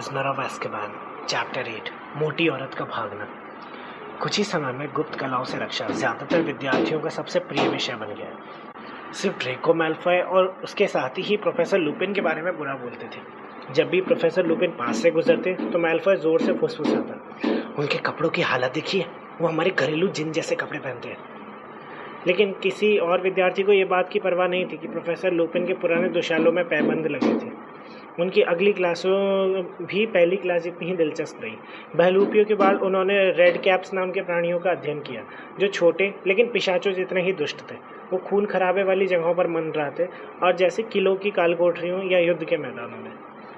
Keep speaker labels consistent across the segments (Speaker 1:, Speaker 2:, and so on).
Speaker 1: Prisoner of एस्केबान chapter 8 मोटी औरत का भागना। कुछ ही समय में गुप्त कलाओं से रक्षा ज्यादातर विद्यार्थियों का सबसे प्रिय विषय बन गया है। सिर्फ ड्रेको मैल्फॉय और उसके साथी ही प्रोफेसर लुपिन के बारे में बुरा बोलते थे। जब भी प्रोफेसर लुपिन पास से गुजरते तो मैल्फॉय जोर से फुसफुसाता, उनके कपड़ों की हालत देखिए, वो हमारे घरेलू जिन जैसे कपड़े पहनते हैं। लेकिन किसी और विद्यार्थी को ये बात की परवाह नहीं थी कि प्रोफेसर लुपिन के पुराने दुशालों में पैबंद लगे थे। उनकी अगली क्लासों भी पहली क्लास जितनी ही दिलचस्प रही। बहलूपियों के बाद उन्होंने रेड कैप्स नाम के प्राणियों का अध्ययन किया, जो छोटे लेकिन पिशाचों जितने ही दुष्ट थे। वो खून खराबे वाली जगहों पर मंडराते और जैसे किलों की कालकोठरियों या युद्ध के मैदानों में।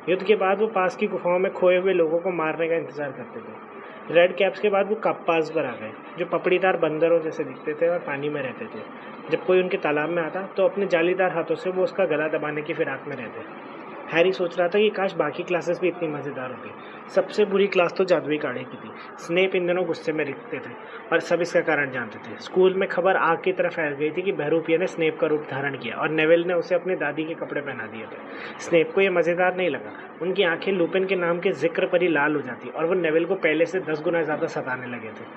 Speaker 1: युद्ध के बाद वो पास की गुफाओं में खोए हुए लोगों को मारने का इंतजार करते थे। रेड कैप्स के बाद वो कप्पास पर आ गए, जो पपड़ीदार बंदरों जैसे दिखते थे और पानी में रहते थे। जब कोई उनके तालाब में आता तो अपने जालीदार हाथों से वो उसका गला दबाने की फिराक में रहते। हैरी सोच रहा था कि काश बाकी क्लासेस भी इतनी मज़ेदार होती। सबसे बुरी क्लास तो जादुई काढ़े की थी। स्नेप इन दिनों गुस्से में दिखते थे और सब इसका कारण जानते थे। स्कूल में खबर आग की तरफ फैल गई थी कि बहरूपिया ने स्नेप का रूप धारण किया और नेविल ने उसे अपनी दादी के कपड़े पहना दिए थे। स्नेप को यह मज़ेदार नहीं लगा। उनकी आंखें लुपिन के नाम के जिक्र पर ही लाल हो जाती और वो नेविल को पहले से 10 गुना ज़्यादा सताने लगे थे।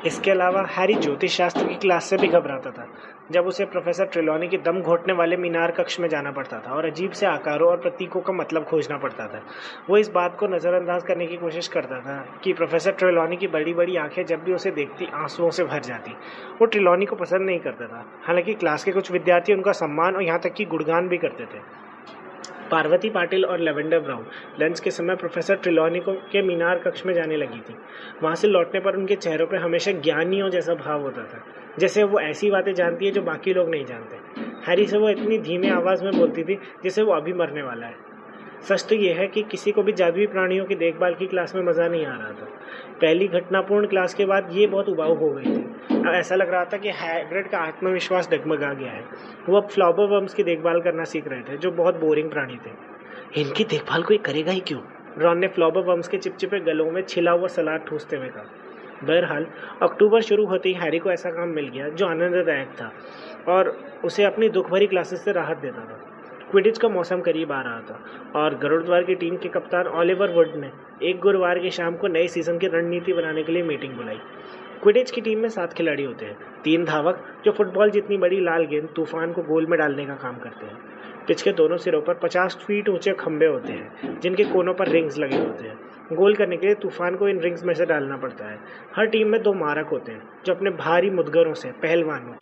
Speaker 1: इसके अलावा हैरी ज्योतिष शास्त्र की क्लास से भी घबराता था, जब उसे प्रोफेसर ट्रेलॉनी के दम घोटने वाले मीनार कक्ष में जाना पड़ता था और अजीब से आकारों और प्रतीकों का मतलब खोजना पड़ता था। वो इस बात को नज़रअंदाज करने की कोशिश करता था कि प्रोफेसर ट्रेलॉनी की बड़ी बड़ी आंखें जब भी उसे देखती आंसुओं से भर जाती। वो ट्रेलॉनी को पसंद नहीं करता था, हालांकि क्लास के कुछ विद्यार्थी उनका सम्मान और यहाँ तक कि गुणगान भी करते थे। पार्वती पाटिल और लेवेंडर ब्राउन लंच के समय प्रोफेसर ट्रेलॉनी के मीनार कक्ष में जाने लगी थी। वहाँ से लौटने पर उनके चेहरों पर हमेशा ज्ञानियों जैसा भाव होता था, जैसे वो ऐसी बातें जानती है जो बाकी लोग नहीं जानते। हैरी से वो इतनी धीमी आवाज़ में बोलती थी जैसे वो अभी मरने वाला है। सच तो यह है कि किसी को भी जादुई प्राणियों की देखभाल की क्लास में मज़ा नहीं आ रहा था। पहली घटनापूर्ण क्लास के बाद ये बहुत उबाऊ हो गई थी। अब ऐसा लग रहा था कि हैग्रिड का आत्मविश्वास डगमगा गया है। वो अब फ्लॉबरवर्म्स की देखभाल करना सीख रहे थे, जो बहुत बोरिंग प्राणी थे। इनकी देखभाल कोई करेगा ही क्यों? रॉन ने फ्लॉबरवर्म्स के चिपचिपे गलों में छिला हुआ सलाद ठूसते हुए कहा। बहरहाल अक्टूबर शुरू होते ही हैरी को ऐसा काम मिल गया जो आनंददायक था और उसे अपनी दुख भरी क्लासेस से राहत देता था। क्विडिच का मौसम करीब आ रहा था और गरुड़द्वार की टीम के कप्तान ओलिवर वुड ने एक गुरुवार की शाम को नए सीजन की रणनीति बनाने के लिए मीटिंग बुलाई। क्विडिच की टीम में 7 खिलाड़ी होते हैं, 3 धावक जो फुटबॉल जितनी बड़ी लाल गेंद तूफान को गोल में डालने का काम करते हैं। पिच के दोनों सिरों पर 50 फीट ऊंचे खंभे होते हैं, जिनके कोनों पर रिंग्स लगे होते हैं। गोल करने के लिए तूफान को इन रिंग्स में से डालना पड़ता है। हर टीम में 2 मारक होते हैं, जो अपने भारी मुदगरों से पहलवानों,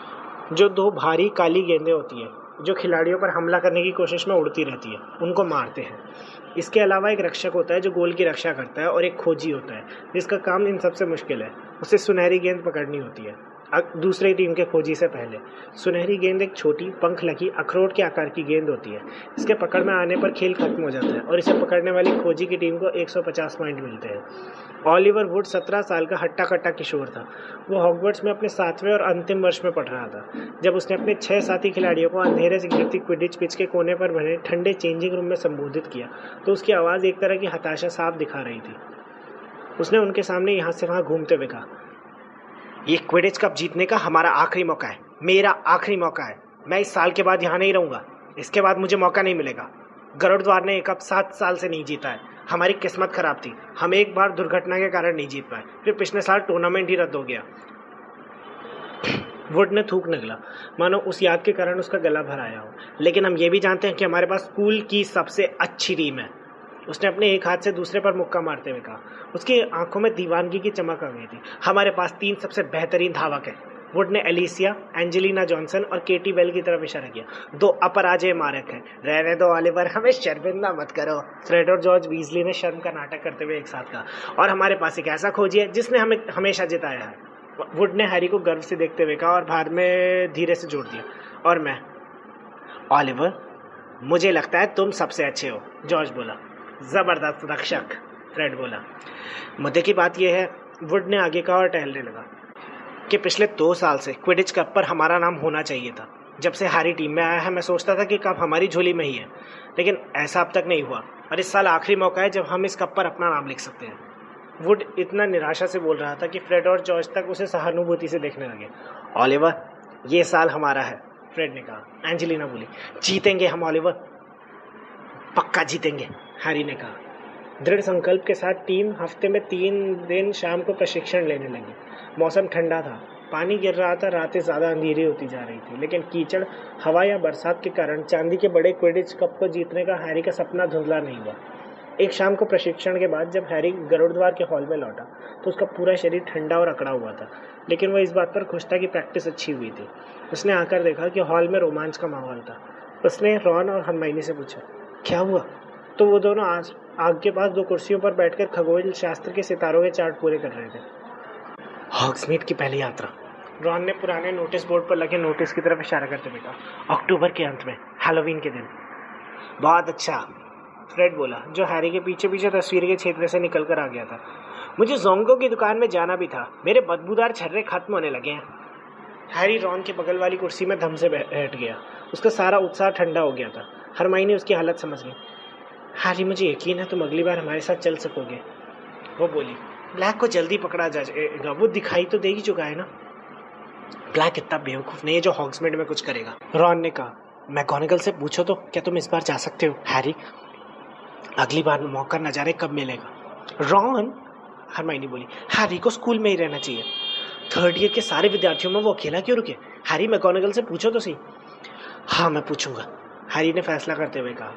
Speaker 1: जो 2 भारी काली गेंदें होती हैं जो खिलाड़ियों पर हमला करने की कोशिश में उड़ती रहती है, उनको मारते हैं। इसके अलावा एक रक्षक होता है जो गोल की रक्षा करता है और एक खोजी होता है जिसका काम इन सबसे मुश्किल है। उसे सुनहरी गेंद पकड़नी होती है दूसरी टीम के खोजी से पहले। सुनहरी गेंद एक छोटी पंख लगी अखरोट के आकार की गेंद होती है। इसके पकड़ में आने पर खेल खत्म हो जाता है और इसे पकड़ने वाली खोजी की टीम को 150 पॉइंट मिलते हैं। ओलिवर वुड 17 साल का हट्टा कट्टा किशोर था। वो हॉगवर्ट्स में अपने 7वें और अंतिम वर्ष में पढ़ रहा था जब उसने अपने 6 साथी खिलाड़ियों को अंधेरे से घिरती क्विडिच पिच के कोने पर बने ठंडे चेंजिंग रूम में संबोधित किया तो उसकी आवाज़ एक तरह की हताशा साफ दिखा रही थी। उसने उनके सामने यहाँ से वहाँ घूमते हुए कहा, ये क्विडिच कप जीतने का हमारा आखिरी मौका है, मेरा आखिरी मौका है। मैं इस साल के बाद यहाँ नहीं रहूँगा, इसके बाद मुझे मौका नहीं मिलेगा। गरुड़द्वार ने ये कप 7 साल से नहीं जीता है। हमारी किस्मत खराब थी, हम एक बार दुर्घटना के कारण नहीं जीत पाए, फिर पिछले साल टूर्नामेंट ही रद्द हो गया। वुड ने थूक निकला, मानो उस याद के कारण उसका गला भर आया हो। लेकिन हम ये भी जानते हैं कि हमारे पास स्कूल की सबसे अच्छी टीम है। उसने अपने एक हाथ से दूसरे पर मुक्का मारते हुए कहा। उसकी आंखों में दीवानगी की चमक आ गई थी। हमारे पास 3 सबसे बेहतरीन धावक हैं। वुड ने एलिसिया, एंजेलिना जॉनसन और केटी बेल की तरफ इशारा किया। 2 अपराजय मारक हैं। रहने दो ओलिवर, हमें शर्मिंदा मत करो, फ्रेड और जॉर्ज वीजली ने शर्म का नाटक करते हुए एक साथ कहा। और हमारे पास एक ऐसा खोजी है जिसने हमें हमेशा जिताया है। वुड ने हैरी को गर्व से देखते हुए कहा और बाद में धीरे से जोड़ दिया, और मैं। ओलिवर, मुझे लगता है तुम सबसे अच्छे हो, जॉर्ज बोला। जबरदस्त रक्षक, फ्रेड बोला। मुद्दे की बात यह है, वुड ने आगे कहा और टहलने लगा, कि पिछले 2 साल से क्विडिच कप पर हमारा नाम होना चाहिए था। जब से हैरी टीम में आया है मैं सोचता था कि कप हमारी झोली में ही है, लेकिन ऐसा अब तक नहीं हुआ और इस साल आखिरी मौका है जब हम इस कप पर अपना नाम लिख सकते हैं। वुड इतना निराशा से बोल रहा था कि फ्रेड और जॉर्ज तक उसे सहानुभूति से देखने लगे। ओलिवर, ये साल हमारा है, फ्रेड ने कहा। एंजेलिना बोली, जीतेंगे हम ओलिवर, पक्का जीतेंगे, हैरी ने कहा। दृढ़ संकल्प के साथ टीम हफ्ते में 3 दिन शाम को प्रशिक्षण लेने लगी। मौसम ठंडा था, पानी गिर रहा था, रातें ज़्यादा अंधेरी होती जा रही थी, लेकिन कीचड़, हवा या बरसात के कारण चांदी के बड़े क्विडिच कप को जीतने का हैरी का सपना धुंधला नहीं हुआ। एक शाम को प्रशिक्षण के बाद जब हैरी गरुड़द्वार के हॉल में लौटा तो उसका पूरा शरीर ठंडा और अकड़ा हुआ था, लेकिन वह इस बात पर खुश था कि प्रैक्टिस अच्छी हुई थी। उसने आकर देखा कि हॉल में रोमांच का माहौल था। उसने रॉन और हरमाइनी से पूछा, क्या हुआ? तो वो दोनों आग के पास 2 कुर्सियों पर बैठकर खगोल शास्त्र के सितारों के चार्ट पूरे कर रहे थे। हॉग्समीड की पहली यात्रा। रॉन ने पुराने नोटिस बोर्ड पर लगे नोटिस की तरफ इशारा करते देखा। अक्टूबर के अंत में, हैलोवीन के दिन। बहुत अच्छा, फ्रेड बोला, जो हैरी के पीछे पीछे तस्वीर के क्षेत्र से निकल कर आ गया था। मुझे जोंगो की दुकान में जाना भी था, मेरे बदबूदार छर्रे खत्म होने लगे हैं। हैरी रॉन के बगल वाली कुर्सी में धम से बैठ गया। उसका सारा उत्साह ठंडा हो गया था। हरमाइनी उसकी हालत समझ गई। हैरी, मुझे यकीन है तुम अगली बार हमारे साथ चल सकोगे, वो बोली। ब्लैक को जल्दी पकड़ा जाएगा, वो दिखाई तो दे ही चुका है ना। ब्लैक इतना बेवकूफ़ नहीं है जो हॉग्समीड में कुछ करेगा, रॉन ने कहा। मैगोनागल से पूछो तो, क्या तुम इस बार जा सकते हो? हैरी, अगली बार मौका न जाने कब मिलेगा। रॉन, हरमाइनी बोली, हैरी को स्कूल में ही रहना चाहिए। 3rd ईयर के सारे विद्यार्थियों में वो अकेला क्यों रुके? हैरी, मैगोनागल से पूछो तो सही। हाँ, मैं पूछूंगा, हैरी ने फैसला करते हुए कहा।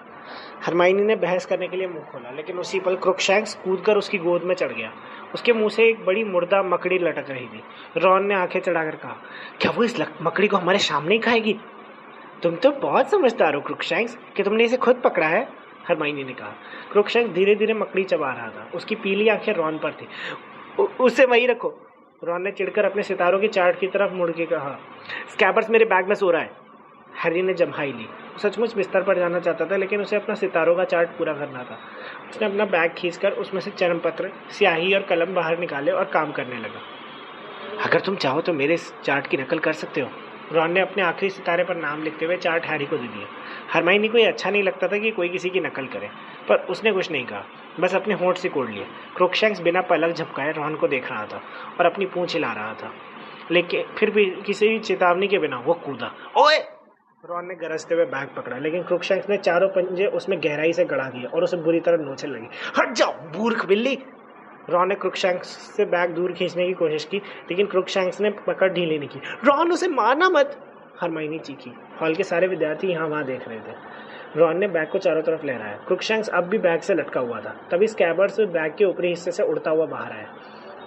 Speaker 1: हरमाइनी ने बहस करने के लिए मुंह खोला, लेकिन उसी पल क्रुकशैंक्स कूदकर उसकी गोद में चढ़ गया। उसके मुंह से एक बड़ी मुर्दा मकड़ी लटक रही थी। रॉन ने आंखें चढ़ाकर कहा, क्या वो इस मकड़ी को हमारे सामने ही खाएगी? तुम तो बहुत समझदार हो क्रुकशैंक्स, कि तुमने इसे खुद पकड़ा है, हरमाइनी ने कहा। क्रुकशैंक्स धीरे धीरे मकड़ी चबा रहा था। उसकी पीली आंखें रॉन पर थी। उसे वही रखो, रॉन ने चिढ़कर अपने सितारों के चार्ट की तरफ मुड़ के कहा। स्कैबर्स मेरे बैग में सो रहा है। हैरी ने जम्हाई ली। सचमुच बिस्तर पर जाना चाहता था, लेकिन उसे अपना सितारों का चार्ट पूरा करना था। उसने अपना बैग खींचकर उसमें से चरमपत्र, स्याही और कलम बाहर निकाले और काम करने लगा। अगर तुम चाहो तो मेरे इस चार्ट की नकल कर सकते हो, रॉन ने अपने आखिरी सितारे पर नाम लिखते हुए चार्ट हैरी को दे दिया। हरमाइनी को ये अच्छा नहीं लगता था कि कोई किसी की नकल करे, पर उसने कुछ नहीं कहा, बस अपने होंठ से कोड़ लिए। क्रुकशैंक्स बिना पलक झपकाए रॉन को देख रहा था और अपनी पूंछ हिला रहा था, लेकिन फिर भी किसी भी चेतावनी के बिना वो कूदा। ओए! रॉन ने गरजते हुए बैग पकड़ा, लेकिन क्रुकशैंक्स ने चारों पंजे उसमें गहराई से गड़ा दिए और उसे बुरी तरह नोचने लगी। हट जाओ मूर्ख बिल्ली! रॉन ने क्रुकशैंक्स से बैग दूर खींचने की कोशिश की, लेकिन क्रुकशैंक्स ने पकड़ ढीली नहीं की। रॉन, उसे मारना मत! हरमाइनी चीखी। हॉल के सारे विद्यार्थी यहाँ वहाँ देख रहे थे। रॉन ने बैग को चारों तरफ लहराया। क्रुकशैंक्स अब भी बैग से लटका हुआ था। तभी स्कैबर्स बैग के ऊपरी हिस्से से उड़ता हुआ बाहर आया।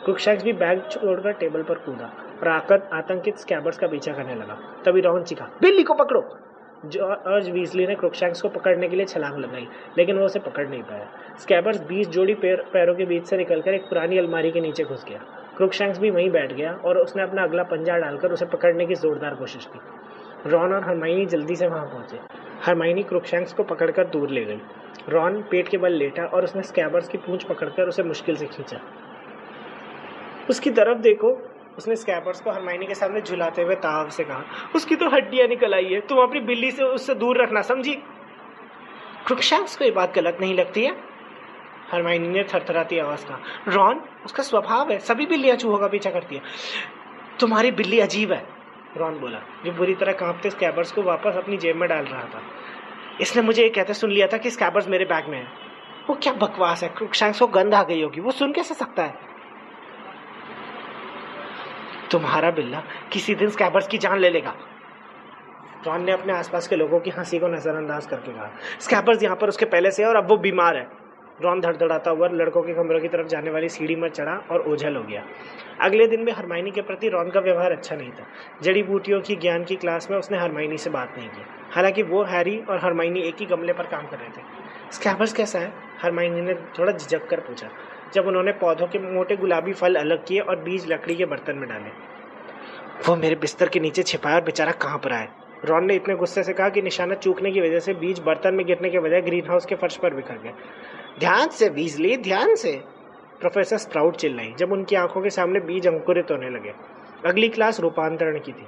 Speaker 1: क्रुकशैंक्स भी बैग छोड़कर टेबल पर कूदा और आतंकित स्कैबर्स का पीछा करने लगा। तभी रॉन चीखा, बिल्ली को पकड़ो! जॉर्ज वीजली ने क्रुकशैंक्स को पकड़ने के लिए छलांग लगाई, लेकिन वो उसे पकड़ नहीं पाया। स्कैबर्स 20 जोड़ी पैरों के बीच से निकलकर एक पुरानी अलमारी के नीचे घुस गया। क्रुकशैंक्स भी वहीं बैठ गया और उसने अपना अगला पंजा डालकर उसे पकड़ने की जोरदार कोशिश की। रॉन और हरमाइनी जल्दी से वहां पहुंचे। हरमाइनी क्रुकशैंक्स को पकड़कर दूर ले गई। रॉन पेट के बल लेटा और उसने स्कैबर्स की पूंछ पकड़कर उसे मुश्किल से खींचा। उसकी तरफ देखो, उसने स्कैबर्स को हरमाइनी के सामने झुलाते हुए ताव से कहा। उसकी तो हड्डियां निकल आई है, तुम अपनी बिल्ली से उससे दूर रखना, समझी? क्रुकशैंक्स को ये बात गलत नहीं लगती है? हरमाइनी ने थरथराती आवाज कहा। रॉन, उसका स्वभाव है, सभी बिल्लियां चूहों का पीछा करती है। तुम्हारी बिल्ली अजीब है, रॉन बोला, जो बुरी तरह कांपते स्कैबर्स को वापस अपनी जेब में डाल रहा था। इसने मुझे ये कहते सुन लिया था कि स्कैबर्स मेरे बैग में है। वो क्या बकवास है, क्रुकशैंक्स को गंध आ गई होगी, वो सुन कैसे सकता है? तुम्हारा बिल्ला किसी दिन स्कैबर्स की जान ले लेगा, रॉन ने अपने आसपास के लोगों की हंसी को नजरअंदाज करके कहा। स्कैबर्स यहाँ पर उसके पहले से है और अब वो बीमार है। रॉन धड़धड़ाता हुआ लड़कों के कमरों की तरफ जाने वाली सीढ़ी में चढ़ा और ओझल हो गया। अगले दिन भी हरमाइनी के प्रति रॉन का व्यवहार अच्छा नहीं था। जड़ी बूटियों की ज्ञान की क्लास में उसने हरमाइनी से बात नहीं की, हालांकि वो हैरी और हरमाइनी एक ही गमले पर काम कर रहे थे। स्कैबर्स कैसा है, हरमाइनी ने थोड़ा झिझक कर पूछा, जब उन्होंने पौधों के मोटे गुलाबी फल अलग किए और बीज लकड़ी के बर्तन में डाले। वो मेरे बिस्तर के नीचे छिपाया और बेचारा कहाँ पर आए, रॉन ने इतने गुस्से से कहा कि निशाना चूकने की वजह से बीज बर्तन में गिरने के बजाय ग्रीन हाउस के फर्श पर बिखर गए। ध्यान से वीजली, ध्यान से, प्रोफेसर स्प्राउट चिल्लाई जब उनकी आंखों के सामने बीज अंकुरित होने लगे। अगली क्लास रूपांतरण की थी।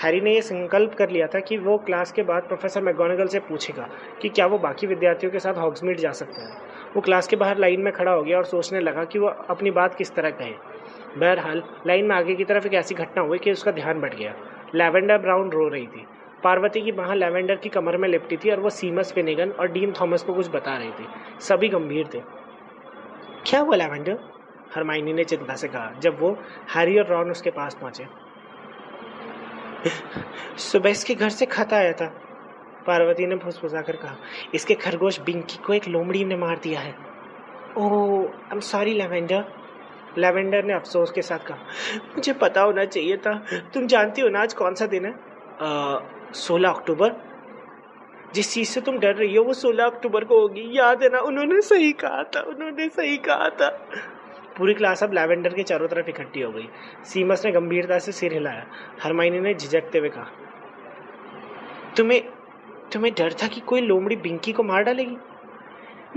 Speaker 1: हैरी ने यह संकल्प कर लिया था कि वो क्लास के बाद प्रोफेसर मैगोनागल से पूछेगा कि क्या वो बाकी विद्यार्थियों के साथ हॉग्समीड जा सकता है। वो क्लास के बाहर लाइन में खड़ा हो गया और सोचने लगा कि वो अपनी बात किस तरह कहे। बहरहाल लाइन में आगे की तरफ एक ऐसी घटना हुई कि उसका ध्यान बढ़ गया। लैवेंडर ब्राउन रो रही थी। पार्वती की बाह लैवेंडर की कमर में लिपटी थी और वो सीमस फिनेगन और डीन थॉमस को कुछ बता रही थी। सभी गंभीर थे। क्या हुआ लैवेंडर? हरमाइनी ने चिंता से कहा जब वो हैरी और रॉन उसके पास पहुंचे। सुबह इसके घर से खत आया था, पार्वती ने फुसफुसाकर कहा। इसके खरगोश बिंकी को एक लोमड़ी ने मार दिया है। Oh, I am sorry lavender. Lavender ने अफसोस के साथ कहा, मुझे पता होना चाहिए था। तुम जानती हो ना आज कौन सा दिन है? 16 अक्टूबर। जिस चीज से तुम डर रही हो वो 16 अक्टूबर को होगी, याद है ना? उन्होंने सही कहा था। पूरी क्लास अब लैवेंडर के चारों तरफ इकट्ठी हो गई। सीमस ने गंभीरता से सिर हिलाया। हरमाइनी ने झिझकते हुए कहा, तुम्हें डर था कि कोई लोमड़ी बिंकी को मार डालेगी?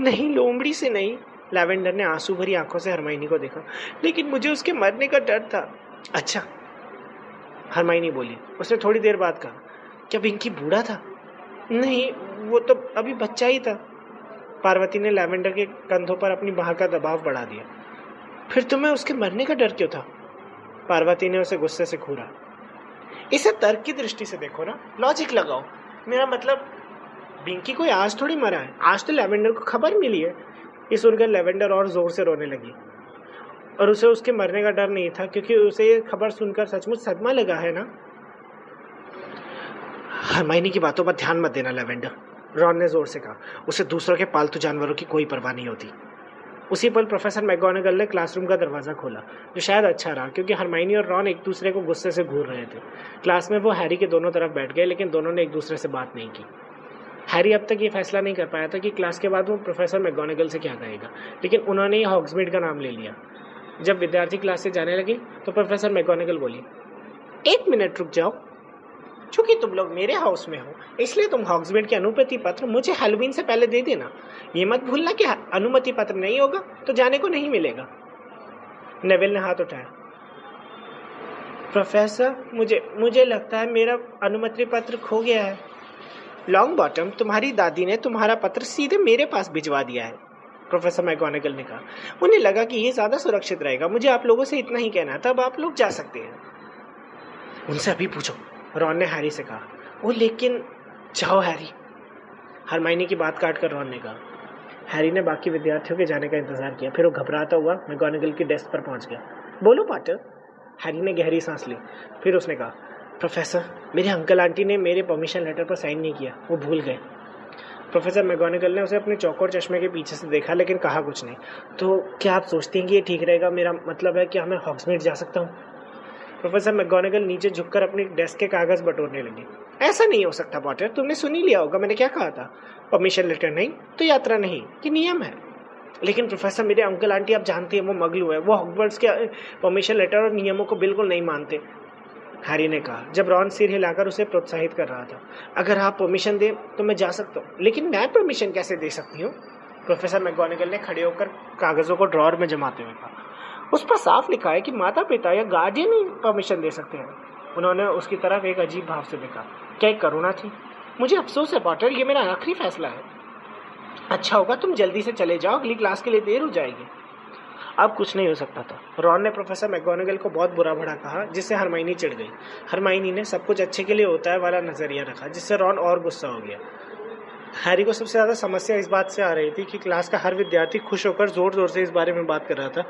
Speaker 1: नहीं, लोमड़ी से नहीं। लैवेंडर ने आंसू भरी आंखों से हरमाइनी को देखा। लेकिन मुझे उसके मरने का डर था। अच्छा, हरमाइनी बोली। उसने थोड़ी देर बाद कहा, क्या बिंकी बूढ़ा था? नहीं, वो तो अभी बच्चा ही था। पार्वती ने लैवेंडर के कंधों पर अपनी बाह का दबाव बढ़ा दिया। फिर तुम्हें उसके मरने का डर क्यों था? पार्वती ने उसे गुस्से से घूरा। इसे तर्क की दृष्टि से देखो ना, लॉजिक लगाओ। मेरा मतलब, बिंकी कोई आज थोड़ी मरा है, आज तो लैवेंडर को खबर मिली है। ये सुनकर लैवेंडर और जोर से रोने लगी। और उसे उसके मरने का डर नहीं था, क्योंकि उसे ये खबर सुनकर सचमुच सदमा लगा है ना। हरमाइनी की बातों पर ध्यान मत देना लैवेंडर, रॉन ने जोर से कहा। उसे दूसरों के पालतू जानवरों की कोई परवाह नहीं होती। उसी पल प्रोफेसर मैगोनागल ने क्लासरूम का दरवाजा खोला, जो शायद अच्छा रहा, क्योंकि हरमाइनी और रॉन एक दूसरे को गुस्से से घूर रहे थे। क्लास में वो हैरी के दोनों तरफ बैठ गए, लेकिन दोनों ने एक दूसरे से बात नहीं की। हैरी अब तक ये फैसला नहीं कर पाया था कि क्लास के बाद वो प्रोफेसर मैगोनागल से क्या कहेगा, लेकिन उन्होंने ही हॉग्समीड का नाम ले लिया। जब विद्यार्थी क्लास से जाने लगे तो प्रोफेसर मैगोनागल बोली, 1 मिनट रुक जाओ। चूंकि तुम लोग मेरे हाउस में हो, इसलिए तुम हॉग्समीड के अनुमति पत्र मुझे हैलोवीन से पहले दे देना। ये मत भूलना कि अनुमति पत्र नहीं होगा तो जाने को नहीं मिलेगा। नेविल ने हाथ उठाया। प्रोफेसर, मुझे लगता है मेरा अनुमति पत्र खो गया है। लॉन्ग बॉटम, तुम्हारी दादी ने तुम्हारा पत्र सीधे मेरे पास भिजवा दिया है, प्रोफेसर मैगोनागल ने कहा। उन्हें लगा कि ये ज्यादा सुरक्षित रहेगा। मुझे आप लोगों से इतना ही कहना था, अब आप लोग जा सकते हैं। उनसे अभी पूछो, रॉन ने हैरी से कहा। ओ लेकिन, जाओ हैरी, हरमाइनी की बात काट कर रॉन ने कहा। हैरी ने बाकी विद्यार्थियों के जाने का इंतजार किया, फिर वो घबराता हुआ मैगोनागल की डेस्क पर पहुंच गया। बोलो पॉटर। हैरी ने गहरी सांस ली, फिर उसने कहा, प्रोफेसर, मेरे अंकल आंटी ने मेरे परमिशन लेटर पर साइन नहीं किया, वो भूल गए। प्रोफेसर मैगोनागल ने उसे अपने चौकोर चश्मे के पीछे से देखा, लेकिन कहा कुछ नहीं। तो क्या आप सोचती हैं कि ये ठीक रहेगा? मेरा मतलब है कि मैं हॉग्समीड जा सकता हूँ? प्रोफेसर मैगोनागल नीचे झुककर अपनी डेस्क के कागज बटोरने लगी। ऐसा नहीं हो सकता पॉटर, तुमने सुन ही लिया होगा मैंने क्या कहा था। परमिशन लेटर नहीं तो यात्रा नहीं, ये नियम है। लेकिन प्रोफेसर, मेरे अंकल आंटी आप जानती हैं वो मगलू है, वो हॉग्वर्ट्स के परमिशन लेटर और नियमों को बिल्कुल नहीं मानते, हैरी ने कहा, जब रॉन सिर हिलाकर उसे प्रोत्साहित कर रहा था। अगर आप परमिशन दें तो मैं जा सकता हूँ। लेकिन मैं परमिशन कैसे दे सकती हूँ? प्रोफेसर मैगोनागल ने खड़े होकर कागजों को ड्रॉर में जमाते हुए कहा। उस पर साफ लिखा है कि माता पिता या गार्डियन ही परमिशन दे सकते हैं। उन्होंने उसकी तरफ एक अजीब भाव से देखा। क्या एक करुणा थी? मुझे अफसोस है पॉटर, ये मेरा आखिरी फैसला है। अच्छा होगा तुम जल्दी से चले जाओ, अगली क्लास के लिए देर हो जाएगी। अब कुछ नहीं हो सकता था। रॉन ने प्रोफेसर मैगोनागल को बहुत बुरा भला कहा, जिससे हरमाइनी चिढ़ गई। हरमाइनी ने सब कुछ अच्छे के लिए होता है वाला नजरिया रखा, जिससे रॉन और गुस्सा हो गया। हैरी को सबसे ज़्यादा समस्या इस बात से आ रही थी कि क्लास का हर विद्यार्थी खुश होकर जोर जोर से इस बारे में बात कर रहा था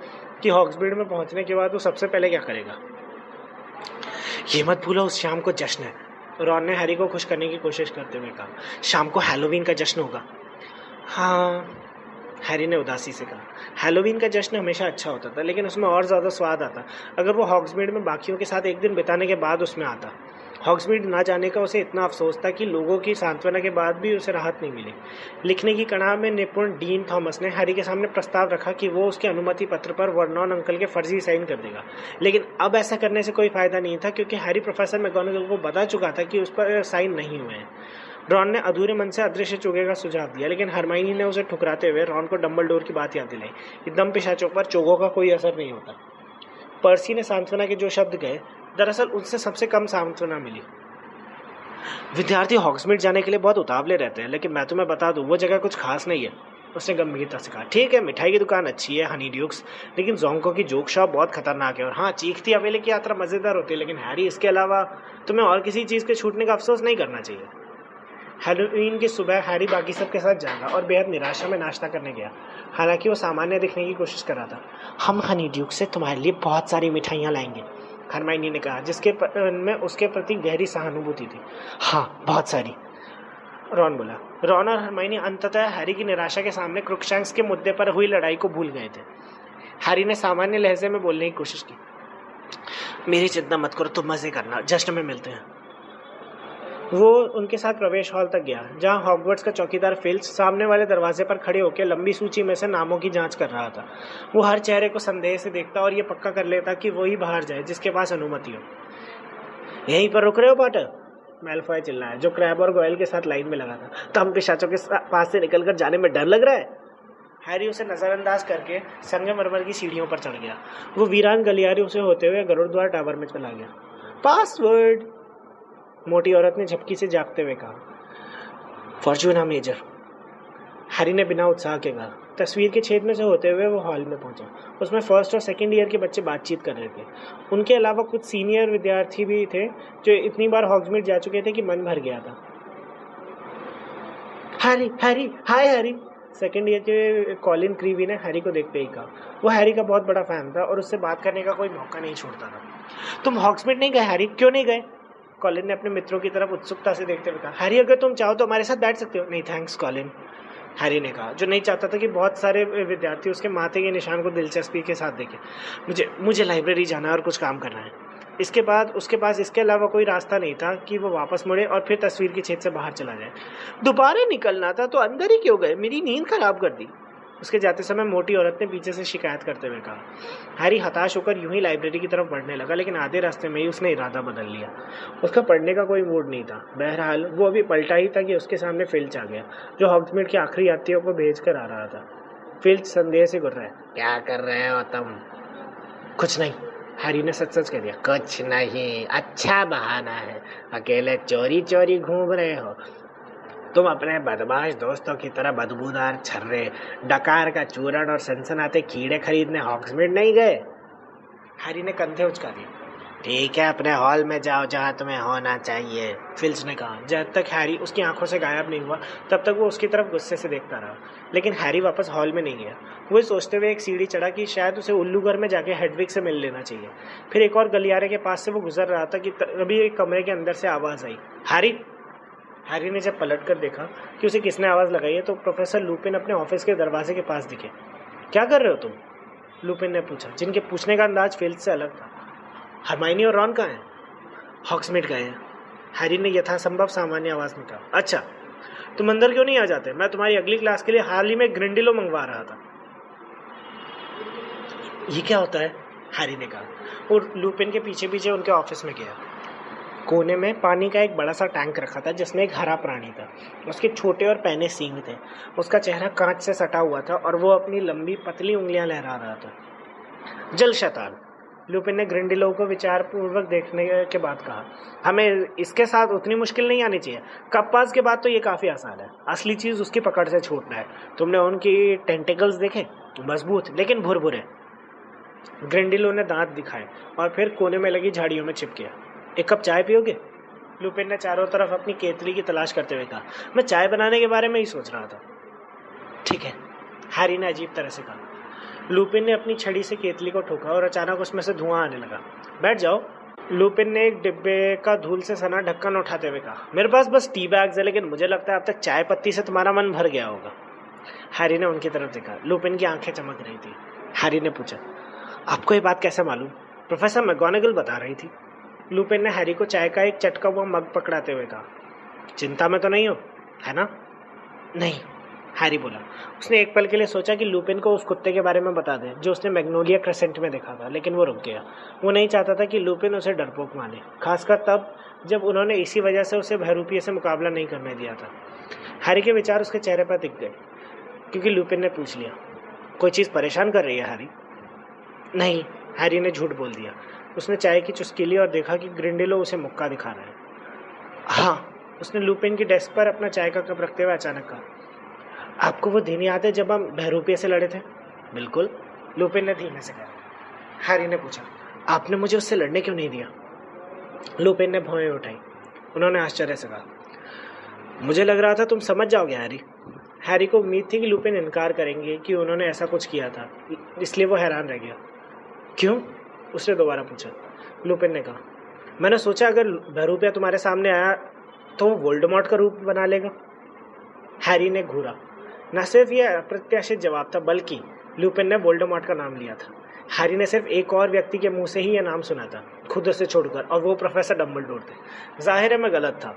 Speaker 1: कि हॉग्समीड में पहुंचने के बाद वो सबसे पहले क्या करेगा। ये मत भूलो उस शाम को जश्न है, रॉन ने हैरी को खुश करने की कोशिश करते हुए कहा। शाम को हैलोवीन का जश्न होगा। हाँ, हैरी ने उदासी से कहा। हैलोवीन का जश्न हमेशा अच्छा होता था, लेकिन उसमें और ज़्यादा स्वाद आता अगर वो हॉग्समीड में बाकियों के साथ एक दिन बिताने के बाद उसमें आता। हॉग्समीड ना जाने का उसे इतना अफसोस था कि लोगों की सांत्वना के बाद भी उसे राहत नहीं मिली। लिखने की कड़ा में निपुण डीन थॉमस ने हैरी के सामने प्रस्ताव रखा कि वो उसके अनुमति पत्र पर वर्नॉन अंकल के फर्जी साइन कर देगा, लेकिन अब ऐसा करने से कोई फायदा नहीं था, क्योंकि हैरी प्रोफेसर मैगोनागल को बता चुका था कि उस पर साइन नहीं हुए हैं। रॉन ने अधूरे मन से अदृश्य चोगे का सुझाव दिया, लेकिन हरमाइनी ने उसे ठुकराते हुए रॉन को डंबलडोर की बात याद दिलाई कि दम पिशाचों पर चोगों का कोई असर नहीं होता। पर्सी ने सांत्वना के जो शब्द गए, दरअसल उनसे सबसे कम सांत्वना मिली। विद्यार्थी हॉग्समीड जाने के लिए बहुत उतावले रहते हैं, लेकिन मैं तुम्हें बता दूं वो जगह कुछ खास नहीं है, उसने गंभीरता से कहा। ठीक है, मिठाई की दुकान अच्छी है, हनी ड्यूक्स, लेकिन जोंको की जोक शॉप बहुत खतरनाक है। और हाँ, चीखती हवेली की यात्रा मजेदार होती है, लेकिन हैरी इसके अलावा तुम्हें और किसी चीज़ के छूटने का अफसोस नहीं करना चाहिए। हैलोवीन की सुबह हैरी बाकी सबके साथ जागा और बेहद निराशा में नाश्ता करने गया। हालांकि वो सामान्य दिखने की कोशिश कर रहा था। हम हनी ड्यूक से तुम्हारे लिए बहुत सारी मिठाइयाँ लाएंगे, हरमाइनी ने कहा, जिसके में उसके प्रति गहरी सहानुभूति थी। हाँ, बहुत सारी, रॉन बोला। रॉन और हरमाइनी अंततः हैरी की निराशा के सामने क्रुकशैंक्स के मुद्दे पर हुई लड़ाई को भूल गए थे। हैरी ने सामान्य लहजे में बोलने की कोशिश की, मेरी चिंता मत करो, तुम मजे करना, जश्न में मिलते हैं। वो उनके साथ प्रवेश हॉल तक गया, जहां हॉगवर्ट्स का चौकीदार फिल्च सामने वाले दरवाजे पर खड़े होकर लंबी सूची में से नामों की जांच कर रहा था। वो हर चेहरे को संदेह से देखता और ये पक्का कर लेता कि वही बाहर जाए जिसके पास अनुमति हो। यहीं पर रुक रहे हो पॉटर? मैल्फॉय चिल्लाया, जो क्रैब और गोयल के साथ लाइन में लगा था। तम पिशाचों के पास से निकलकर जाने में डर लग रहा है? हैरी उसे नजरअंदाज करके संगमरमर की सीढ़ियों पर चढ़ गया। वो वीरान गलियारों से होते हुए गरुड़द्वार टावर में चला गया। पासवर्ड, मोटी औरत ने झपकी से जागते हुए कहा। फॉर्चूना मेजर, हैरी ने बिना उत्साह के कहा। तस्वीर के छेद में से होते हुए वो हॉल में पहुंचा। उसमें फर्स्ट और सेकंड ईयर के बच्चे बातचीत कर रहे थे। उनके अलावा कुछ सीनियर विद्यार्थी भी थे जो इतनी बार हॉग्समीड जा चुके थे कि मन भर गया था। हैरी, हैरी, हाय हैरी, सेकंड ईयर के कॉलिन क्रीवी ने हैरी को देखते ही कहा। वो हैरी का बहुत बड़ा फैन था और उससे बात करने का कोई मौका नहीं छोड़ता था। तुम हॉग्समीड नहीं गए हैरी? क्यों नहीं गए? कॉलिन ने अपने मित्रों की तरफ उत्सुकता से देखते हुए कहा। हैरी, अगर तुम चाहो तो हमारे साथ बैठ सकते हो। नहीं थैंक्स कॉलिन, हैरी ने कहा, जो नहीं चाहता था कि बहुत सारे विद्यार्थी उसके माथे के निशान को दिलचस्पी के साथ देखें। मुझे लाइब्रेरी जाना है और कुछ काम करना है। इसके बाद उसके पास इसके अलावा कोई रास्ता नहीं था कि वो वापस मुड़े और फिर तस्वीर के छेद से बाहर चला जाए। दोबारा निकलना था तो अंदर ही क्यों गए? मेरी नींद खराब कर दी, उसके जाते समय मोटी औरत ने पीछे से शिकायत करते हुए कहा। हैरी हताश होकर यूं ही लाइब्रेरी की तरफ बढ़ने लगा, लेकिन आधे रास्ते में ही उसने इरादा बदल लिया। उसका पढ़ने का कोई मूड नहीं था। बहरहाल वो अभी पलटा ही था कि उसके सामने फिल्च आ गया, जो हॉग्समीड के आखिरी यात्रियों को भेज कर आ रहा था। फिल्च संदेह से घुर्रा है। क्या कर रहे हो तुम? कुछ नहीं, हैरी ने सच सच कह दिया। कुछ नहीं, अच्छा बहाना है, अकेले चोरी चोरी घूम रहे हो। तुम अपने बदमाश दोस्तों की तरह बदबूदार छर्रे, डकार का चूरण और सनसनाते कीड़े खरीदने हॉग्समीड नहीं गए? हैरी ने कंधे उचका दिए। ठीक है, अपने हॉल में जाओ जहां तुम्हें होना चाहिए, फिल्च ने कहा। जब तक हैरी उसकी आंखों से गायब नहीं हुआ तब तक वो उसकी तरफ गुस्से से देखता रहा, लेकिन हैरी वापस हॉल में नहीं गया। वो सोचते हुए एक सीढ़ी चढ़ा कि शायद उसे उल्लूघर में जाके हेडविग से मिल लेना चाहिए। फिर एक और गलियारे के पास से वो गुजर रहा था कि तभी एक कमरे के अंदर से आवाज आई, हैरी। हैरी ने जब पलट कर देखा कि उसे किसने आवाज़ लगाई है तो प्रोफेसर लुपिन अपने ऑफिस के दरवाजे के पास दिखे। क्या कर रहे हो तुम? लुपिन ने पूछा, जिनके पूछने का अंदाज फिल्च से अलग था। हरमाइनी और रॉन कहाँ हैं? हॉग्समीड गए हैं, हैरी ने यथासंभव सामान्य आवाज़ में कहा। अच्छा, तुम अंदर क्यों नहीं आ जाते? मैं तुम्हारी अगली क्लास के लिए हाल ही में ग्रिंडिलो मंगवा रहा था। ये क्या होता है? हैरी ने कहा और लुपिन के पीछे पीछे उनके ऑफिस में गया। कोने में पानी का एक बड़ा सा टैंक रखा था जिसमें एक हरा प्राणी था। उसके छोटे और पैने सींग थे। उसका चेहरा कांच से सटा हुआ था और वो अपनी लंबी पतली उंगलियां लहरा रहा था। जल शैतान, लुपिन ने ग्रिंडिलो को विचारपूर्वक देखने के बाद कहा। हमें इसके साथ उतनी मुश्किल नहीं आनी चाहिए। कप्पास के बाद तो ये काफ़ी आसान है। असली चीज़ उसकी पकड़ से छूटना है। तुमने उनकी टेंटिकल्स देखे? मजबूत लेकिन भुरभुरे। ग्रिंडिलो ने दांत दिखाए और फिर कोने में लगी झाड़ियों में छिप गया। एक कप चाय पियोगे? लुपिन ने चारों तरफ अपनी केतली की तलाश करते हुए कहा। मैं चाय बनाने के बारे में ही सोच रहा था। ठीक है, हैरी ने अजीब तरह से कहा। लुपिन ने अपनी छड़ी से केतली को ठोका और अचानक उसमें से धुआं आने लगा। बैठ जाओ, लुपिन ने एक डिब्बे का धूल से सना ढक्कन उठाते हुए कहा। मेरे पास बस टी बैग्स है, लेकिन मुझे लगता है अब तक चाय पत्ती से तुम्हारा मन भर गया होगा। हैरी ने उनकी तरफ देखा। लुपिन की आंखें चमक रही थी। हैरी ने पूछा, आपको ये बात कैसे मालूम? प्रोफेसर मैगोनागल बता रही थी। लुपिन ने हैरी को चाय का एक चटका हुआ मग पकड़ाते हुए कहा। चिंता में तो नहीं हो, है ना? नहीं, हैरी बोला। उसने एक पल के लिए सोचा कि लुपिन को उस कुत्ते के बारे में बता दे जो उसने मैग्नोलिया क्रेसेंट में देखा था, लेकिन वो रुक गया। वो नहीं चाहता था कि लुपिन उसे डरपोक माने, खासकर तब जब उन्होंने इसी वजह से उसे बहरूपिये से मुकाबला नहीं करने दिया था। हैरी के विचार उसके चेहरे पर दिख गए, क्योंकि लुपिन ने पूछ लिया, कोई चीज़ परेशान कर रही है हैरी? नहीं, हैरी ने झूठ बोल दिया। उसने चाय की चुस्की ली और देखा कि ग्रिंडिलो उसे मुक्का दिखा रहा है। हाँ, उसने लुपिन की डेस्क पर अपना चाय का कप रखते हुए अचानक कहा। आपको वो दिन याद है जब हम बहरूपिये से लड़े थे? बिल्कुल, लुपिन ने धीमे से कहा। हैरी ने पूछा, आपने मुझे उससे लड़ने क्यों नहीं दिया? लुपिन ने भौहें उठाई। उन्होंने आश्चर्य से कहा, मुझे लग रहा था तुम समझ जाओगे हैरी। हैरी को उम्मीद थी कि लुपिन इनकार करेंगे कि उन्होंने ऐसा कुछ किया था, इसलिए वो हैरान रह गया। क्यों? उसने दोबारा पूछा। लुपिन ने कहा, मैंने सोचा अगर बहरूपिया तुम्हारे सामने आया तो वो वोल्डेमॉर्ट का रूप बना लेगा। हैरी ने घूरा। न सिर्फ यह अप्रत्याशित जवाब था, बल्कि लुपिन ने वोल्डेमॉर्ट का नाम लिया था। हैरी ने सिर्फ एक और व्यक्ति के मुंह से ही यह नाम सुना था, खुद उसे छोड़कर, और वो प्रोफेसर डम्बलडोर थे। जाहिर है मैं गलत था,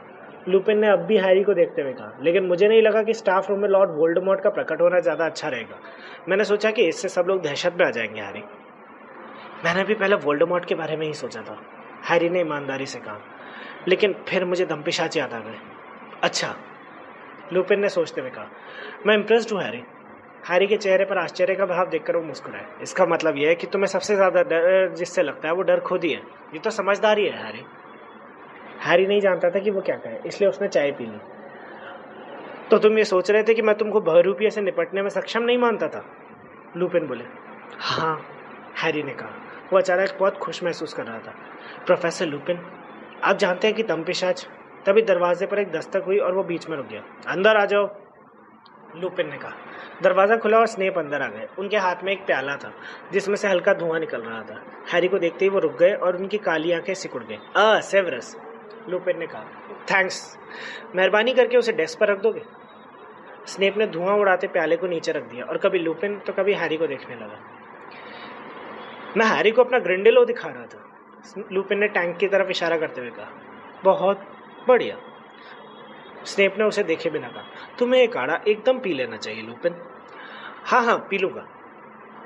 Speaker 1: लुपिन ने अब भी हैरी को देखते हुए कहा, लेकिन मुझे नहीं लगा कि स्टाफ रूम में लॉर्ड वोल्डेमॉर्ट का प्रकट होना ज़्यादा अच्छा रहेगा। मैंने सोचा कि इससे सब लोग दहशत में आ जाएंगे। हैरी, मैंने भी पहले वोल्डेमॉर्ट के बारे में ही सोचा था, हैरी ने ईमानदारी से कहा, लेकिन फिर मुझे दमपिशाच याद आ गए। अच्छा, लुपिन ने सोचते हुए कहा, मैं इम्प्रेस्ड हूँ हैरी। हैरी के चेहरे पर आश्चर्य का भाव देखकर वो मुस्कुराए। इसका मतलब यह है कि तुम्हें सबसे ज़्यादा डर जिससे लगता है वो डर खुद ही है। ये तो समझदारी है हैरी। हैरी नहीं जानता था कि वो क्या कहे, इसलिए उसने चाय पी ली। तो तुम ये सोच रहे थे कि मैं तुमको बहरूपिया से निपटने में सक्षम नहीं मानता था? लुपिन बोले। हाँ, हैरी ने कहा। वो अचानक बहुत खुश महसूस कर रहा था। प्रोफेसर लुपिन, आप जानते हैं कि दमपिशाच। तभी दरवाजे पर एक दस्तक हुई और वो बीच में रुक गया। अंदर आ जाओ, लुपिन ने कहा। दरवाज़ा खुला और स्नेप अंदर आ गए। उनके हाथ में एक प्याला था जिसमें से हल्का धुआं निकल रहा था। हैरी को देखते ही वो रुक गए और उनकी काली आंखें सिकुड़ गई। सेवरस, लुपिन ने कहा। थैंक्स, मेहरबानी करके उसे डेस्क पर रख दोगे? स्नेप ने धुआं उड़ाते प्याले को नीचे रख दिया और कभी लुपिन तो कभी हैरी को देखने लगा। मैं हैरी को अपना ग्रिंडेलो दिखा रहा था, लुपिन ने टैंक की तरफ इशारा करते हुए कहा। बहुत बढ़िया, स्नेप ने उसे देखे बिना कहा। तुम्हें ये काढ़ा एकदम पी लेना चाहिए लुपिन। हाँ हाँ, पी लूँगा,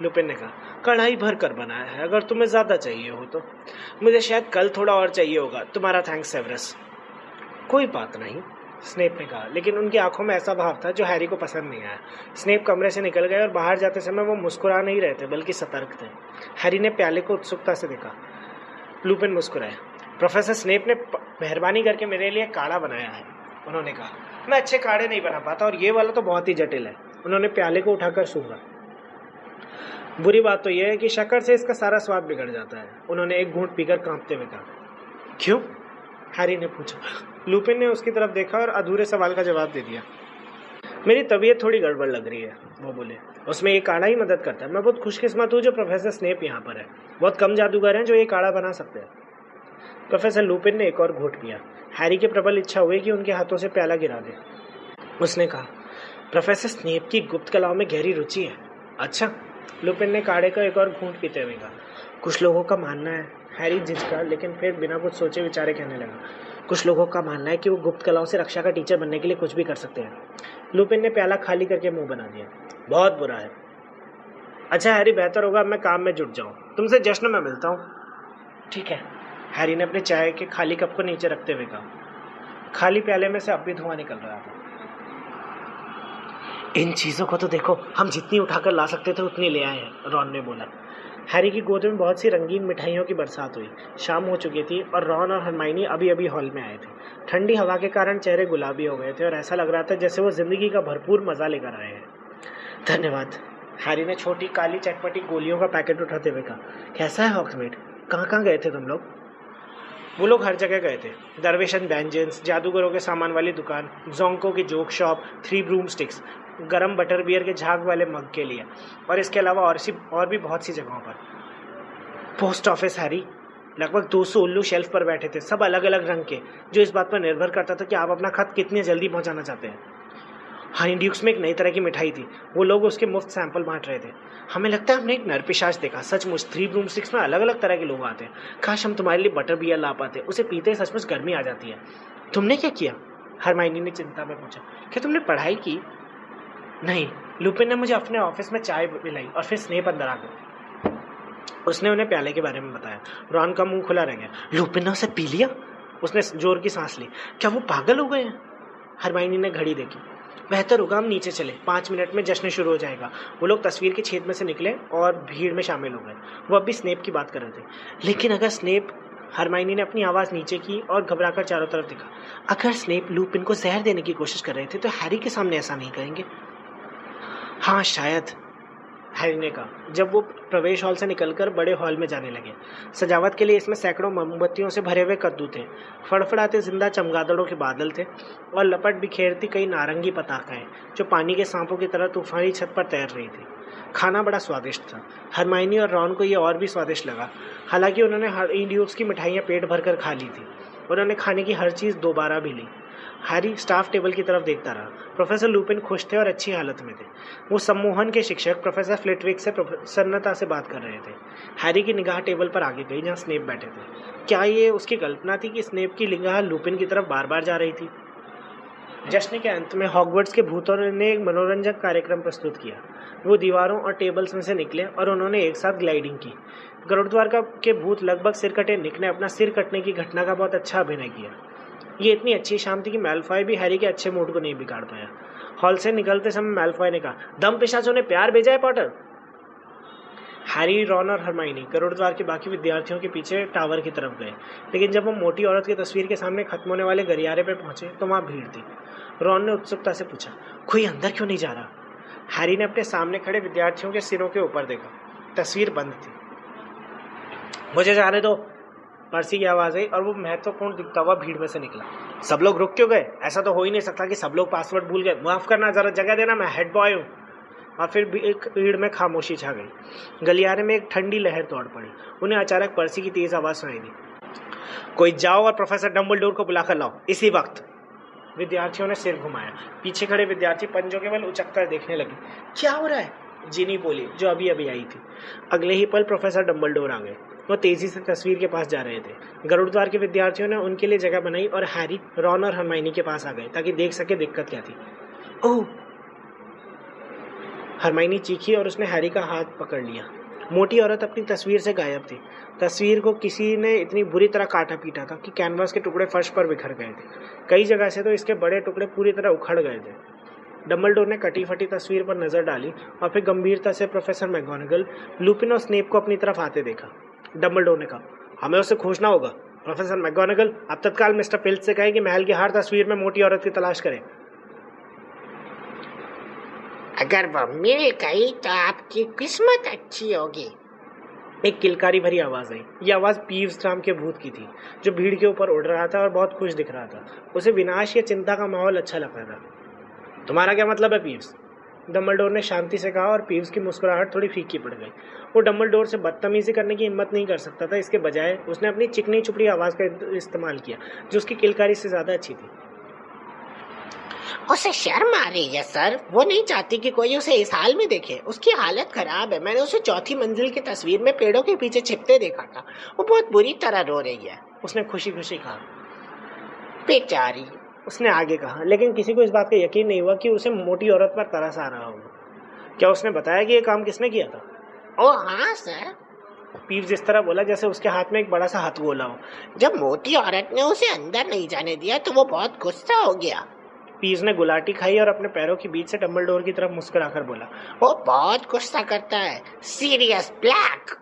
Speaker 1: लुपिन ने कहा। कढ़ाई भर कर बनाया है, अगर तुम्हें ज़्यादा चाहिए हो तो। मुझे शायद कल थोड़ा और चाहिए होगा। तुम्हारा थैंक्स सेवरस। कोई बात नहीं, स्नेप ने कहा, लेकिन उनकी आंखों में ऐसा भाव था जो हैरी को पसंद नहीं आया। स्नेप कमरे से निकल गए और बाहर जाते समय वो मुस्कुरा नहीं रहे थे, बल्कि सतर्क थे। हैरी ने प्याले को उत्सुकता से देखा। लुपिन मुस्कुराए। प्रोफेसर स्नेप ने मेहरबानी करके मेरे लिए काढ़ा बनाया है, उन्होंने कहा। मैं अच्छे काढ़े नहीं बना पाता और ये वाला तो बहुत ही जटिल है। उन्होंने प्याले को उठाकर सूंघा। बुरी बात तो यह है कि शक्कर से इसका सारा स्वाद बिगड़ जाता है, उन्होंने एक घूंट पीकर कांपते हुए कहा। क्यों? हैरी ने पूछा। लुपिन ने उसकी तरफ देखा और अधूरे सवाल का जवाब दे दिया। मेरी तबीयत थोड़ी गड़बड़ लग रही है, वो बोले। उसमें ये काढ़ा ही मदद करता है। मैं बहुत खुशकिस्मत हूँ जो प्रोफेसर स्नेप यहाँ पर है। बहुत कम जादूगर हैं जो ये काढ़ा बना सकते हैं। प्रोफेसर लुपिन ने एक और घूंट पिया। हैरी की प्रबल इच्छा हुई कि उनके हाथों से प्याला गिरा दे। उसने कहा, प्रोफेसर स्नेप की गुप्त कलाओं में गहरी रुचि है। अच्छा, लुपिन ने काढ़े का एक और घूंट पीते हुए कहा। कुछ लोगों का मानना है, हैरी झिझका, लेकिन फिर बिना कुछ सोचे विचारे कहने लगा। कुछ लोगों का मानना है कि वो गुप्त कलाओं से रक्षा का टीचर बनने के लिए कुछ भी कर सकते हैं। लुपिन ने प्याला खाली करके मुंह बना दिया। बहुत बुरा है। अच्छा हैरी, बेहतर होगा मैं काम में जुट जाऊं। तुमसे जश्न में मिलता हूं। ठीक है, हैरी ने अपने चाय के खाली कप को नीचे रखते हुए कहा। खाली प्याले में से अब भी धुआं निकल रहा था। इन चीज़ों को तो देखो, हम जितनी उठाकर ला सकते थे उतनी ले आए हैं, रॉन ने बोला। हैरी की गोद में बहुत सी रंगीन मिठाइयों की बरसात हुई। शाम हो चुकी थी और रॉन और हरमाइनी अभी अभी हॉल में आए थे। ठंडी हवा के कारण चेहरे गुलाबी हो गए थे और ऐसा लग रहा था जैसे वो जिंदगी का भरपूर मजा लेकर आए हैं। धन्यवाद, हैरी ने छोटी काली चटपटी गोलियों का पैकेट उठाते हुए कहा। कैसा है हॉक्समीड? कहाँ कहाँ गए थे तुम लोग? वो लोग हर जगह गए थे। दरवेश एंड बैंजन्स, जादूगरों के सामान वाली दुकान, जोंको की जोक शॉप, 3 ब्रूम स्टिक्स, गरम बटर बियर के झाग वाले मग के लिए, और इसके अलावा और भी बहुत सी जगहों पर। पोस्ट ऑफिस हैरी, लगभग 200 उल्लू शेल्फ पर बैठे थे, सब अलग अलग रंग के, जो इस बात पर निर्भर करता था कि आप अपना खत कितनी जल्दी पहुंचाना चाहते हैं। हनी ड्यूक्स में एक नई तरह की मिठाई थी, वो लोग उसके मुफ्त सैंपल बांट रहे थे। हमें लगता है हमने एक नरपिशाच देखा। सचमुच 3 ब्रूम स्टिक्स में अलग अलग तरह के लोग आते हैं। काश हम तुम्हारे लिए बटर बियर ला पाते, उसे पीते ही सचमुच गर्मी आ जाती है। तुमने क्या किया? हरमाइनी ने चिंता में पूछा। क्या तुमने पढ़ाई की? नहीं, लुपिन ने मुझे अपने ऑफिस में चाय पिलाई और फिर स्नेप अंदर आ गए। उसने उन्हें प्याले के बारे में बताया। रॉन का मुंह खुला रह गया। लुपिन ने उसे पी लिया? उसने जोर की सांस ली। क्या वो पागल हो गए हैं? हरमाइनी ने घड़ी देखी। बेहतर होगा हम नीचे चले, 5 मिनट में जश्न शुरू हो जाएगा। वो लोग तस्वीर के छेद में से निकले और भीड़ में शामिल हो गए। वो अब भी स्नेप की बात कर रहे थे। लेकिन अगर स्नेप, हरमाइनी ने अपनी आवाज़ नीचे की और घबराकर चारों तरफ देखा। अगर स्नेप लुपिन को जहर देने की कोशिश कर रहे थे तो हैरी के सामने ऐसा नहीं करेंगे। हाँ शायद, हैरी ने कहा जब वो प्रवेश हॉल से निकलकर बड़े हॉल में जाने लगे। सजावट के लिए इसमें सैकड़ों मोमबत्तियों से भरे हुए कद्दू थे, फड़फड़ाते जिंदा चमगादड़ों के बादल थे और लपट बिखेरती कई नारंगी पताकाएं जो पानी के सांपों की तरह तूफानी छत पर तैर रही थी। खाना बड़ा स्वादिष्ट था। हरमाइनी और रॉन को ये और भी स्वादिष्ट लगा। हालांकि उन्होंने हनीड्यूक्स की मिठाइयाँ पेट भरकर खा ली थी। उन्होंने खाने की हर चीज़ दोबारा भी ली। हैरी स्टाफ टेबल की तरफ देखता रहा। प्रोफेसर लुपिन खुश थे और अच्छी हालत में थे। वो सम्मोहन के शिक्षक प्रोफेसर फ्लिटविक से प्रसन्नता से बात कर रहे थे। हैरी की निगाह टेबल पर आगे गई जहाँ स्नेप बैठे थे। क्या ये उसकी कल्पना थी कि स्नेप की निगाह लुपिन की तरफ बार बार जा रही थी? जश्न के अंत में हॉगवर्ट्स के भूतों ने एक मनोरंजक कार्यक्रम प्रस्तुत किया। वो दीवारों और टेबल्स में से निकले और उन्होंने एक साथ ग्लाइडिंग की। गरुड़द्वार के भूत लगभग सिर कटे निक ने अपना सिर कटने की घटना का बहुत अच्छा अभिनय किया। ये इतनी अच्छी शाम थी कि मैल्फॉय भी हैरी के अच्छे मूड को नहीं बिगाड़ पाया। हॉल से निकलते समय मैल्फॉय ने कहा, दम पिशाचों ने प्यार भेजा है पॉटर। हैरी, रॉन और हरमाइनी गरुड़द्वार के बाकी विद्यार्थियों के पीछे टावर की तरफ गए, लेकिन जब वो मोटी औरत की तस्वीर के सामने खत्म होने वाले गलियारे पे पहुंचे तो वहां भीड़ थी। रॉन ने उत्सुकता से पूछा, कोई अंदर क्यों नहीं जा रहा? हैरी ने अपने सामने खड़े विद्यार्थियों के सिरों के ऊपर देखा। तस्वीर बंद थी। मुझे जाने दो, पर्सी की आवाज आई और वो महत्वपूर्ण दिखता हुआ भीड़ में से निकला। सब लोग रुक क्यों गए? ऐसा तो हो ही नहीं सकता कि सब लोग पासवर्ड भूल गए। माफ करना, जरा जगह देना, मैं हेड बॉय हूँ। और फिर भी एक भीड़ में खामोशी छा गई। गलियारे में एक ठंडी लहर दौड़ पड़ी। उन्हें अचानक पर्सी की तेज आवाज सुनाई दी, कोई जाओ और प्रोफेसर डम्बलडोर को बुलाकर लाओ इसी वक्त। विद्यार्थियों ने सिर घुमाया। पीछे खड़े विद्यार्थी पंजों के बल उचककर देखने लगे। क्या हो रहा है? जिनी बोली, जो अभी अभी आई थी। अगले ही पल प्रोफेसर डम्बलडोर आ गए। वो तेजी से तस्वीर के पास जा रहे थे। गरुड़द्वार के विद्यार्थियों ने उनके लिए जगह बनाई और हैरी, रॉन और हरमाइनी के पास आ गए ताकि देख सके दिक्कत क्या थी। ओह! हरमाइनी चीखी और उसने हैरी का हाथ पकड़ लिया। मोटी औरत अपनी तस्वीर से गायब थी। तस्वीर को किसी ने इतनी बुरी तरह काटा पीटा था कि कैनवास के टुकड़े फर्श पर बिखर गए थे। कई जगह से तो इसके बड़े टुकड़े पूरी तरह उखड़ गए थे। डम्बलडोर ने कटी फटी तस्वीर पर नजर डाली और फिर गंभीरता से प्रोफेसर मैगोनागल, लुपिन और स्नेप को अपनी तरफ आते देखा। डम्बलडोर ने कहा, हमें उसे खोजना होगा। प्रोफेसर मैगोनागल, आप तत्काल मिस्टर फिल्च से कहें कि महल की हर तस्वीर में मोटी औरत की तलाश करें।
Speaker 2: अगर वह मिल गई तो आपकी किस्मत अच्छी होगी।
Speaker 1: एक किलकारी भरी आवाज आई। यह आवाज पीव्स नाम के भूत की थी, जो भीड़ के ऊपर उड़ रहा था और बहुत खुश दिख रहा था। उसे विनाश या चिंता का माहौल अच्छा लग रहा था। तुम्हारा क्या मतलब है पीव्स? डम्बलडोर ने शांति से कहा और पीव्स की मुस्कुराहट थोड़ी फीकी पड़ गई। वो डम्बलडोर से बदतमीजी करने की हिम्मत नहीं कर सकता था। इसके बजाय उसने अपनी चिकनी चुपड़ी आवाज का इस्तेमाल किया, जो उसकी किलकारी से ज्यादा अच्छी थी।
Speaker 2: उसे शर्म आ रही है सर। वो नहीं चाहती कि कोई उसे इस हाल में देखे। उसकी हालत खराब है। मैंने उसे चौथी मंजिल की तस्वीर में पेड़ों के पीछे छिपते देखा था। वो बहुत बुरी तरह रो रही है।
Speaker 1: उसने खुशी खुशी कहा।
Speaker 2: बेचारी,
Speaker 1: उसने आगे कहा, लेकिन किसी को इस बात का यकीन नहीं हुआ कि उसे मोटी औरत पर तरस आ रहा होगा। क्या उसने बताया कि यह काम किसने किया था?
Speaker 2: ओह हाँ सर।
Speaker 1: पीव्स इस तरह बोला जैसे उसके हाथ में एक बड़ा सा हथगोला हो।
Speaker 2: जब मोटी औरत ने उसे अंदर नहीं जाने दिया तो वो बहुत गुस्सा हो गया।
Speaker 1: पीव्स ने गुलाटी खाई और अपने पैरों के बीच से डम्बलडोर की तरफ मुस्कुराकर बोला,
Speaker 2: वो बहुत गुस्सा करता है। Sirius Black.